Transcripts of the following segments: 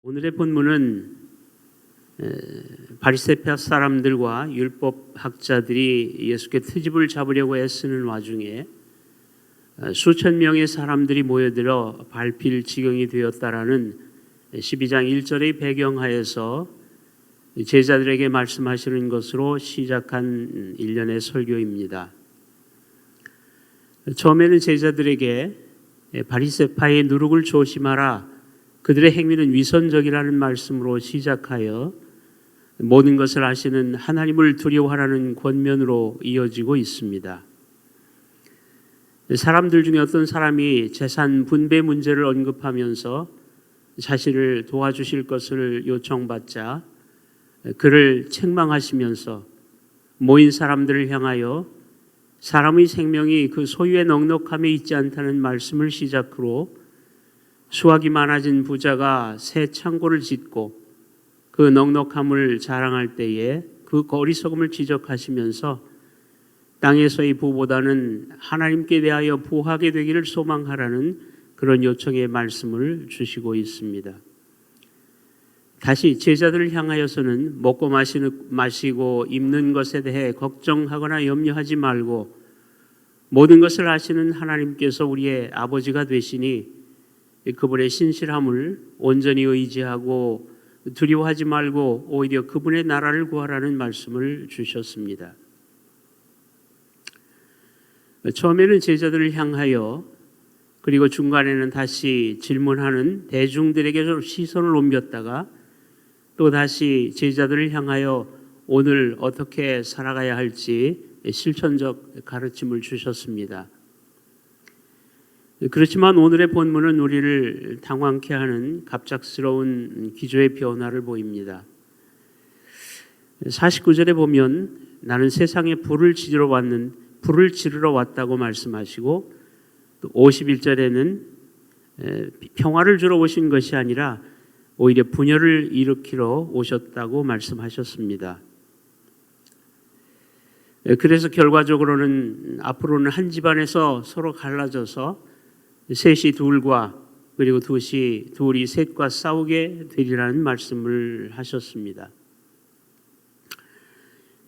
오늘의 본문은 바리새파 사람들과 율법 학자들이 예수께 트집을 잡으려고 애쓰는 와중에 수천 명의 사람들이 모여들어 밟힐 지경이 되었다라는 12장 1절의 배경하에서 제자들에게 말씀하시는 것으로 시작한 일련의 설교입니다. 처음에는 제자들에게 바리새파의 누룩을 조심하라, 그들의 행위는 위선적이라는 말씀으로 시작하여 모든 것을 아시는 하나님을 두려워하라는 권면으로 이어지고 있습니다. 사람들 중에 어떤 사람이 재산 분배 문제를 언급하면서 자신을 도와주실 것을 요청받자 그를 책망하시면서 모인 사람들을 향하여 사람의 생명이 그 소유의 넉넉함에 있지 않다는 말씀을 시작으로 수확이 많아진 부자가 새 창고를 짓고 그 넉넉함을 자랑할 때에 그 어리석음을 지적하시면서 땅에서의 부보다는 하나님께 대하여 부하게 되기를 소망하라는 그런 요청의 말씀을 주시고 있습니다. 다시 제자들을 향하여서는 먹고 마시고 입는 것에 대해 걱정하거나 염려하지 말고 모든 것을 아시는 하나님께서 우리의 아버지가 되시니 그분의 신실함을 온전히 의지하고 두려워하지 말고 오히려 그분의 나라를 구하라는 말씀을 주셨습니다. 처음에는 제자들을 향하여 그리고 중간에는 다시 질문하는 대중들에게 시선을 옮겼다가 또 다시 제자들을 향하여 오늘 어떻게 살아가야 할지 실천적 가르침을 주셨습니다. 그렇지만 오늘의 본문은 우리를 당황케 하는 갑작스러운 기조의 변화를 보입니다. 49절에 보면 나는 세상에 불을 지르러 왔다고 말씀하시고, 또 51절에는 평화를 주러 오신 것이 아니라 오히려 분열을 일으키러 오셨다고 말씀하셨습니다. 그래서 결과적으로는 앞으로는 한 집안에서 서로 갈라져서 셋이 둘과 그리고 둘이 셋과 싸우게 되리라는 말씀을 하셨습니다.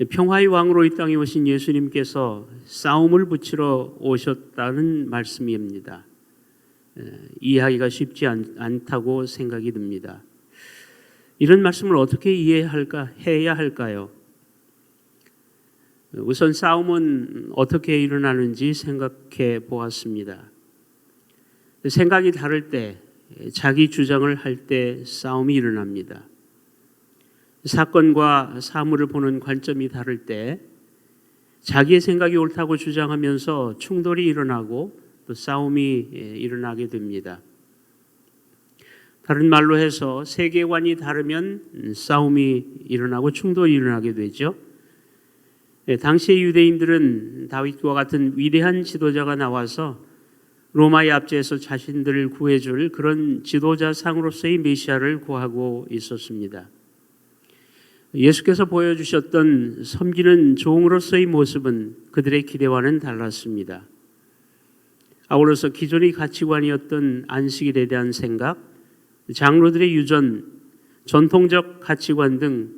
평화의 왕으로 이 땅에 오신 예수님께서 싸움을 붙이러 오셨다는 말씀입니다. 이해하기가 쉽지 않다고 생각이 듭니다. 이런 말씀을 어떻게 해야 할까요? 우선 싸움은 어떻게 일어나는지 생각해 보았습니다. 생각이 다를 때, 자기 주장을 할 때 싸움이 일어납니다. 사건과 사물을 보는 관점이 다를 때 자기의 생각이 옳다고 주장하면서 충돌이 일어나고 또 싸움이 일어나게 됩니다. 다른 말로 해서 세계관이 다르면 싸움이 일어나고 충돌이 일어나게 되죠. 당시의 유대인들은 다윗과 같은 위대한 지도자가 나와서 로마의 압제에서 자신들을 구해줄 그런 지도자상으로서의 메시아를 구하고 있었습니다. 예수께서 보여주셨던 섬기는 종으로서의 모습은 그들의 기대와는 달랐습니다. 아울러서 기존의 가치관이었던 안식일에 대한 생각, 장로들의 유전, 전통적 가치관 등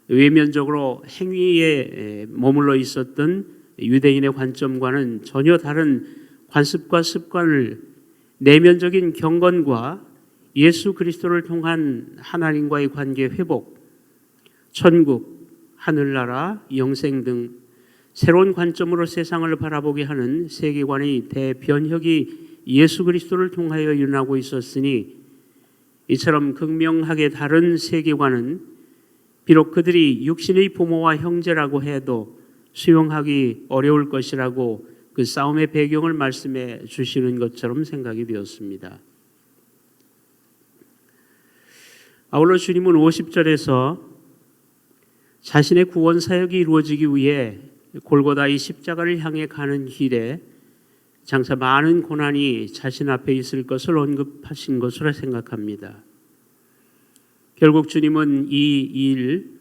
외면적으로 행위에 머물러 있었던 유대인의 관점과는 전혀 다른 관습과 습관을 내면적인 경건과 예수 그리스도를 통한 하나님과의 관계 회복, 천국, 하늘나라, 영생 등 새로운 관점으로 세상을 바라보게 하는 세계관의 대변혁이 예수 그리스도를 통하여 일어나고 있었으니 이처럼 극명하게 다른 세계관은 비록 그들이 육신의 부모와 형제라고 해도 수용하기 어려울 것이라고 그 싸움의 배경을 말씀해 주시는 것처럼 생각이 되었습니다. 아울러 주님은 50절에서 자신의 구원 사역이 이루어지기 위해 골고다의 십자가를 향해 가는 길에 장차 많은 고난이 자신 앞에 있을 것을 언급하신 것으로 생각합니다. 결국 주님은 이 일,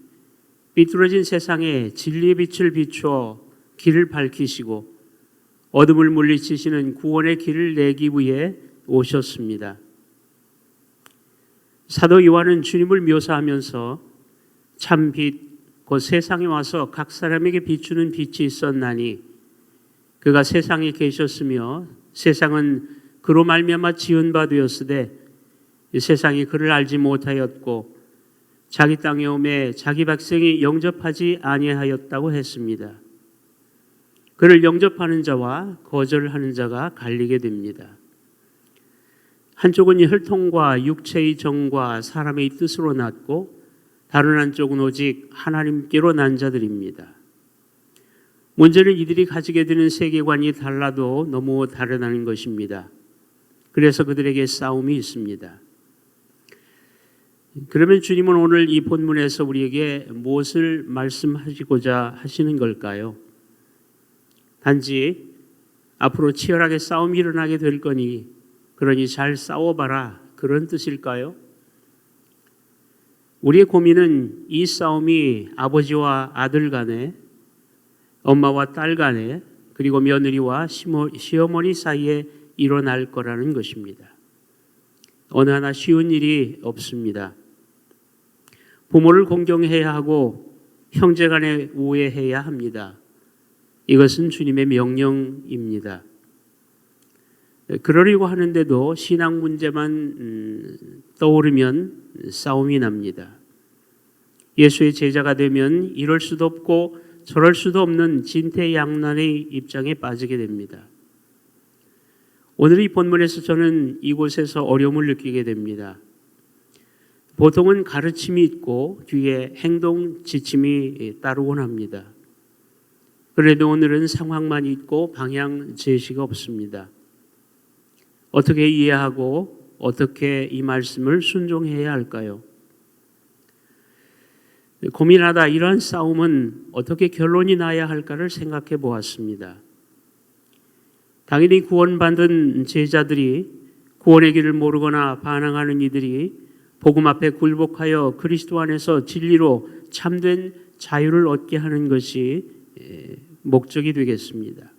삐뚤어진 세상에 진리의 빛을 비추어 길을 밝히시고 어둠을 물리치시는 구원의 길을 내기 위해 오셨습니다. 사도 요한은 주님을 묘사하면서 참 빛, 곧 세상에 와서 각 사람에게 비추는 빛이 있었나니 그가 세상에 계셨으며 세상은 그로 말미암아 지은 바 되었으되 세상이 그를 알지 못하였고 자기 땅에 오매 자기 백성이 영접하지 아니하였다고 했습니다. 그를 영접하는 자와 거절하는 자가 갈리게 됩니다. 한쪽은 혈통과 육체의 정과 사람의 뜻으로 났고 다른 한쪽은 오직 하나님께로 난 자들입니다. 문제는 이들이 가지게 되는 세계관이 달라도 너무 다르다는 것입니다. 그래서 그들에게 싸움이 있습니다. 그러면 주님은 오늘 이 본문에서 우리에게 무엇을 말씀하시고자 하시는 걸까요? 단지 앞으로 치열하게 싸움이 일어나게 될 거니 그러니 잘 싸워봐라, 그런 뜻일까요? 우리의 고민은 이 싸움이 아버지와 아들 간에, 엄마와 딸 간에, 그리고 며느리와 시어머니 사이에 일어날 거라는 것입니다. 어느 하나 쉬운 일이 없습니다. 부모를 공경해야 하고 형제 간에 우애해야 합니다. 이것은 주님의 명령입니다. 그러려고 하는데도 신앙 문제만 떠오르면 싸움이 납니다. 예수의 제자가 되면 이럴 수도 없고 저럴 수도 없는 진퇴양난의 입장에 빠지게 됩니다. 오늘 이 본문에서 저는 이곳에서 어려움을 느끼게 됩니다. 보통은 가르침이 있고 뒤에 행동 지침이 따르곤 합니다. 그래도 오늘은 상황만 있고 방향 제시가 없습니다. 어떻게 이해하고 어떻게 이 말씀을 순종해야 할까요? 고민하다 이러한 싸움은 어떻게 결론이 나야 할까를 생각해 보았습니다. 당연히 구원받은 제자들이, 구원의 길을 모르거나 반항하는 이들이 복음 앞에 굴복하여 그리스도 안에서 진리로 참된 자유를 얻게 하는 것이 목적이 되겠습니다.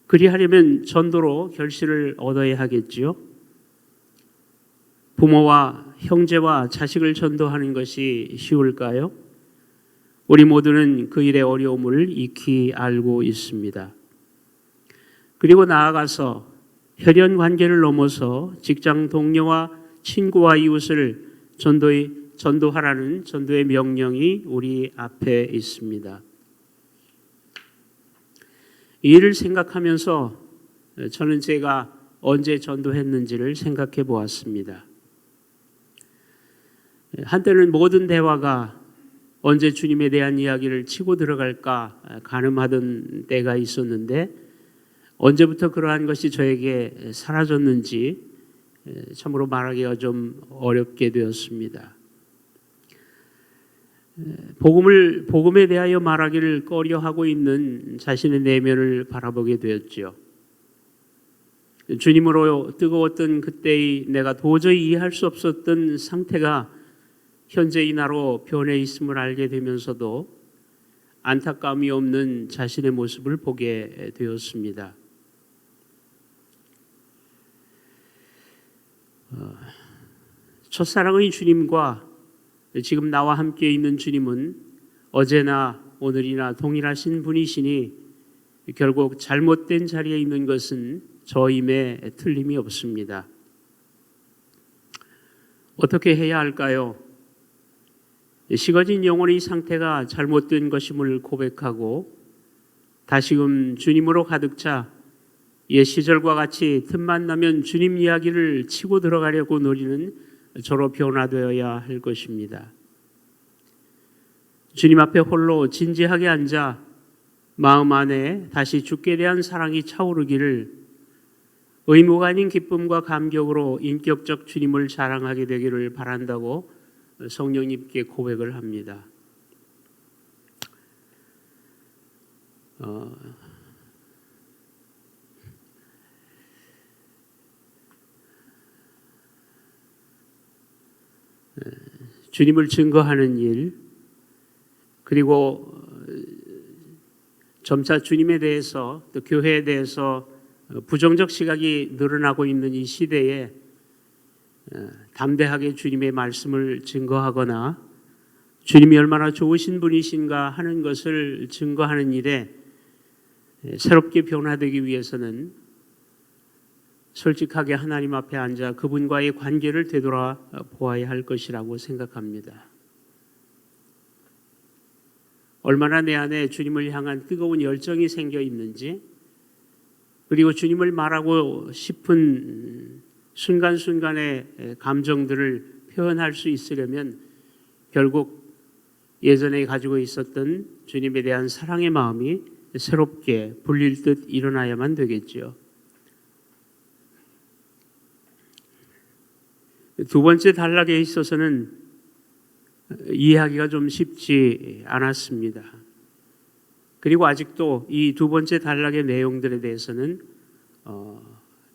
그리하려면 전도로 결실을 얻어야 하겠지요. 부모와 형제와 자식을 전도하는 것이 쉬울까요? 우리 모두는 그 일의 어려움을 익히 알고 있습니다. 그리고 나아가서 혈연 관계를 넘어서 직장 동료와 친구와 이웃을 전도하라는 전도의 명령이 우리 앞에 있습니다. 이 일을 생각하면서 저는 제가 언제 전도했는지를 생각해 보았습니다. 한때는 모든 대화가 언제 주님에 대한 이야기를 치고 들어갈까 가늠하던 때가 있었는데 언제부터 그러한 것이 저에게 사라졌는지 참으로 말하기가 좀 어렵게 되었습니다. 복음에 대하여 말하기를 꺼려하고 있는 자신의 내면을 바라보게 되었지요. 주님으로 뜨거웠던 그때의 내가 도저히 이해할 수 없었던 상태가 현재의 나로 변해 있음을 알게 되면서도 안타까움이 없는 자신의 모습을 보게 되었습니다. 첫사랑의 주님과 지금 나와 함께 있는 주님은 어제나 오늘이나 동일하신 분이시니 결국 잘못된 자리에 있는 것은 저임에 틀림이 없습니다. 어떻게 해야 할까요? 식어진 영혼의 상태가 잘못된 것임을 고백하고 다시금 주님으로 가득 차 옛 시절과 같이 틈만 나면 주님 이야기를 치고 들어가려고 노리는 저로 변화되어야 할 것입니다. 주님 앞에 홀로 진지하게 앉아 마음 안에 다시 주께 대한 사랑이 차오르기를 의무가 아닌 기쁨과 감격으로 인격적 주님을 자랑하게 되기를 바란다고 성령님께 고백을 합니다. 주님을 증거하는 일, 그리고 점차 주님에 대해서 또 교회에 대해서 부정적 시각이 늘어나고 있는 이 시대에 담대하게 주님의 말씀을 증거하거나 주님이 얼마나 좋으신 분이신가 하는 것을 증거하는 일에 새롭게 변화되기 위해서는 솔직하게 하나님 앞에 앉아 그분과의 관계를 되돌아보아야 할 것이라고 생각합니다. 얼마나 내 안에 주님을 향한 뜨거운 열정이 생겨 있는지, 그리고 주님을 말하고 싶은 순간순간의 감정들을 표현할 수 있으려면 결국 예전에 가지고 있었던 주님에 대한 사랑의 마음이 새롭게 불릴 듯 일어나야만 되겠죠. 두 번째 단락에 있어서는 이해하기가 좀 쉽지 않았습니다. 그리고 아직도 이 두 번째 단락의 내용들에 대해서는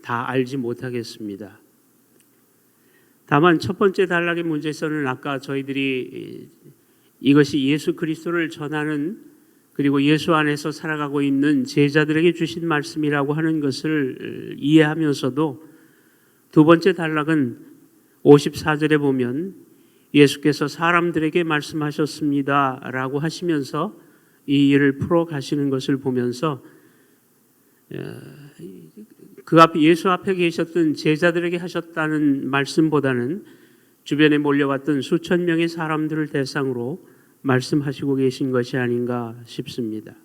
다 알지 못하겠습니다. 다만 첫 번째 단락의 문제에서는 아까 저희들이 이것이 예수 그리스도를 전하는, 그리고 예수 안에서 살아가고 있는 제자들에게 주신 말씀이라고 하는 것을 이해하면서도 두 번째 단락은 54절에 보면 예수께서 사람들에게 말씀하셨습니다 라고 하시면서 이 일을 풀어 가시는 것을 보면서 그 앞에 예수 앞에 계셨던 제자들에게 하셨다는 말씀보다는 주변에 몰려왔던 수천 명의 사람들을 대상으로 말씀하시고 계신 것이 아닌가 싶습니다.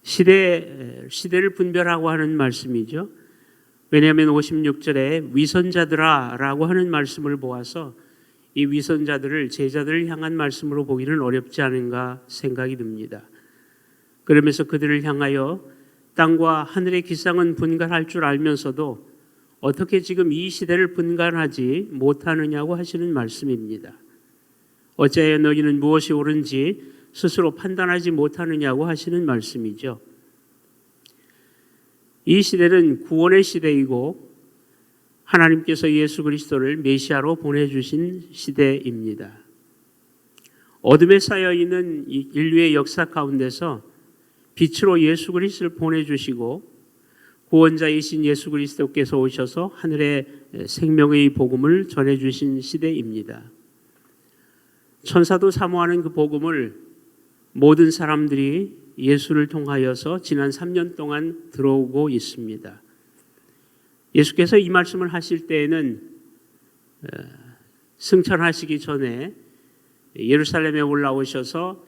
시대를 분별하고 하는 말씀이죠. 왜냐하면 56절에 위선자들아 라고 하는 말씀을 보아서 이 위선자들을 제자들을 향한 말씀으로 보기는 어렵지 않은가 생각이 듭니다. 그러면서 그들을 향하여 땅과 하늘의 기상은 분간할 줄 알면서도 어떻게 지금 이 시대를 분간하지 못하느냐고 하시는 말씀입니다. 어찌하여 너희는 무엇이 옳은지 스스로 판단하지 못하느냐고 하시는 말씀이죠. 이 시대는 구원의 시대이고 하나님께서 예수 그리스도를 메시아로 보내주신 시대입니다. 어둠에 쌓여있는 인류의 역사 가운데서 빛으로 예수 그리스도를 보내주시고 구원자이신 예수 그리스도께서 오셔서 하늘의 생명의 복음을 전해주신 시대입니다. 천사도 사모하는 그 복음을 모든 사람들이 예수를 통하여서 지난 3년 동안 들어오고 있습니다. 예수께서 이 말씀을 하실 때에는 승천하시기 전에 예루살렘에 올라오셔서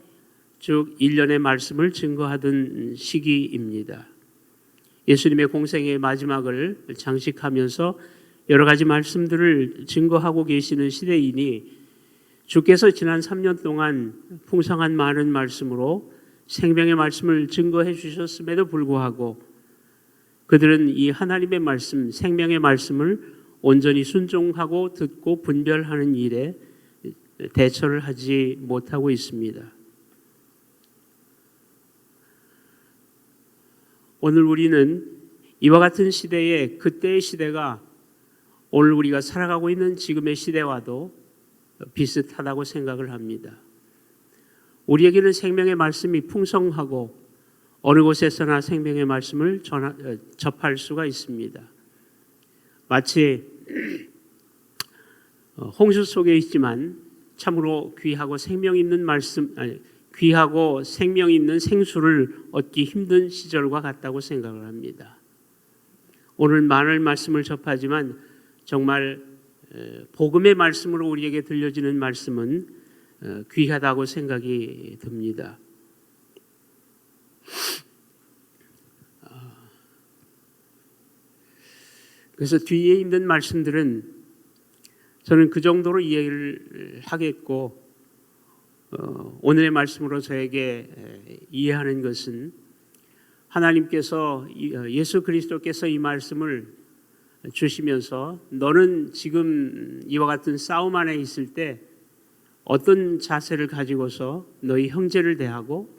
쭉 1년의 말씀을 증거하던 시기입니다. 예수님의 공생의 마지막을 장식하면서 여러 가지 말씀들을 증거하고 계시는 시대이니 주께서 지난 3년 동안 풍성한 많은 말씀으로 생명의 말씀을 증거해 주셨음에도 불구하고 그들은 이 하나님의 말씀, 생명의 말씀을 온전히 순종하고 듣고 분별하는 일에 대처를 하지 못하고 있습니다. 오늘 우리는 이와 같은 시대에 그때의 시대가 오늘 우리가 살아가고 있는 지금의 시대와도 비슷하다고 생각을 합니다. 우리에게는 생명의 말씀이 풍성하고 어느 곳에서나 생명의 말씀을 접할 수가 있습니다. 마치 홍수 속에 있지만 참으로 귀하고 생명 있는 귀하고 생명 있는 생수를 얻기 힘든 시절과 같다고 생각을 합니다. 오늘 많은 말씀을 접하지만 정말 복음의 말씀으로 우리에게 들려지는 말씀은 귀하다고 생각이 듭니다. 그래서 뒤에 있는 말씀들은 저는 그 정도로 이해를 하겠고 오늘의 말씀으로 저에게 이해하는 것은 하나님께서 예수 그리스도께서 이 말씀을 주시면서 너는 지금 이와 같은 싸움 안에 있을 때 어떤 자세를 가지고서 너희 형제를 대하고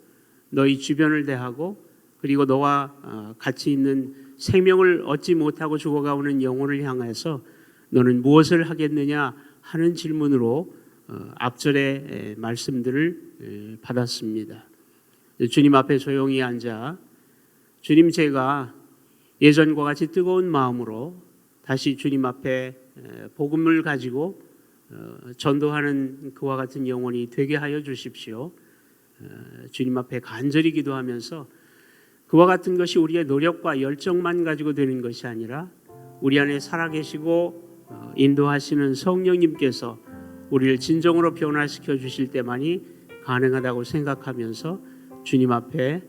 너희 주변을 대하고 그리고 너와 같이 있는 생명을 얻지 못하고 죽어가오는 영혼을 향해서 너는 무엇을 하겠느냐 하는 질문으로 앞절의 말씀들을 받았습니다. 주님 앞에 조용히 앉아 주님 제가 예전과 같이 뜨거운 마음으로 다시 주님 앞에 복음을 가지고 전도하는 그와 같은 영혼이 되게 하여 주십시오. 주님 앞에 간절히 기도하면서 그와 같은 것이 우리의 노력과 열정만 가지고 되는 것이 아니라 우리 안에 살아계시고 인도하시는 성령님께서 우리를 진정으로 변화시켜 주실 때만이 가능하다고 생각하면서 주님 앞에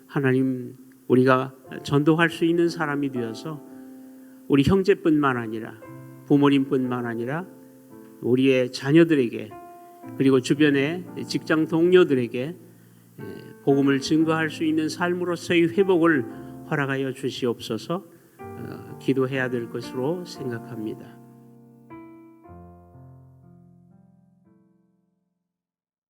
하나님, 우리가 전도할 수 있는 사람이 되어서 우리 형제뿐만 아니라 부모님뿐만 아니라 우리의 자녀들에게 그리고 주변의 직장 동료들에게 복음을 증거할 수 있는 삶으로서의 회복을 허락하여 주시옵소서. 기도해야 될 것으로 생각합니다.